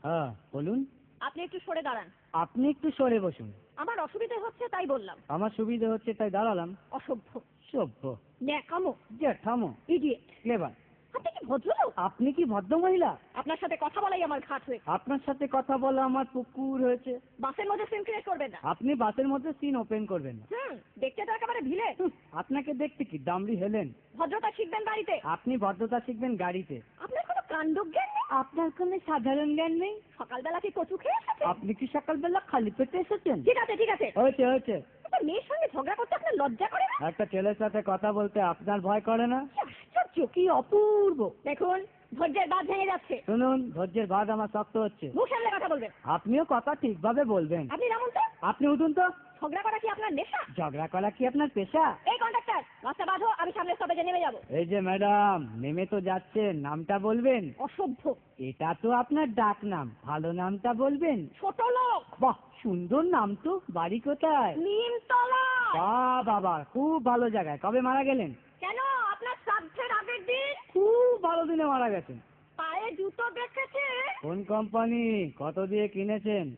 হ্যাঁ বলুন। আপনি একটু সরে দাঁড়ান। আপনি একটু সরে বসুন। আমার অসুবিধা হচ্ছে তাই বললাম। আমার সুবিধা হচ্ছে তাই দাঁড়ালাম। অসভ্য, সভ্য, ন্যাকামো, জ্যাঠামো, ইডিয়েট। ক্লেভার। আপনি কি ভদ্রলোক? আপনি কি ভদ্র মহিলা? আপনার সাথে কথা বলাই আমার ঘাট হয়েছে। আপনার সাথে কথা বলা আমার পুকুর হয়েছে। বাসের মধ্যে সিন ক্রিয়েট করবেন না। আপনি বাসের মধ্যে সিন ওপেন করবেন না। দেখতে তো একেবারে ভিলে। আপনাকে দেখতে কি দামড়ি হেলেন? ভদ্রতা শিখবেন বাড়িতে। আপনি ভদ্রতা শিখবেন গাড়িতে। আপনার কোনো কাণ্ডজ্ঞান নেই। আপনার কোনো সাধারণ জ্ঞান নেই। সকালবেলা কি কচু খেয়ে এসেছেন? আপনি কি সকালবেলা খালি পেটে এসেছেন? ঠিক আছে ঠিক আছে, হয়েছে হয়েছে। একটা মেয়ের সঙ্গে ঝগড়া করতে আপনার লজ্জা করে না? একটা ছেলের সাথে কথা বলতে আপনার ভয় করে না? কি আশ্চর্য, কি অপূর্ব। দেখুন, ধৈর্যের বাঁধ ভেঙে যাচ্ছে। শুনুন, ধৈর্যের বাঁধ আমার শক্ত হচ্ছে। মুখ সামলে কথা বলবেন। আপনিও কথা ঠিকভাবে বলবেন। আপনি নামুন তো। আপনি উঠুন তো। ঝগড়া করা কি আপনার নেশা? ঝগড়া করা কি আপনার পেশা? এই কন্ডাক্টর, রাস্তা বাঁধো, আমি সামনের স্টপেজে নেমে যাব। এই যে ম্যাডাম, নেমে তো যাচ্ছেন, নামটা বলবেন। অসভ্য। এটা তো আপনার ডাক নাম, ভালো নামটা বলবেন। ছোট লোক। বাহ, সুন্দর নাম তো। বাড়ি কোথায়? নিমতলা। বাহ বাবা, খুব ভালো জায়গায়। কবে মারা গেলেন? কেন, আপনার শ্রাদ্ধের আগের দিন। খুব ভালো দিনে মারা গেছেন। পায়ে জুতো দেখেছে? কোন কোম্পানি? কত দিয়ে কিনেছেন?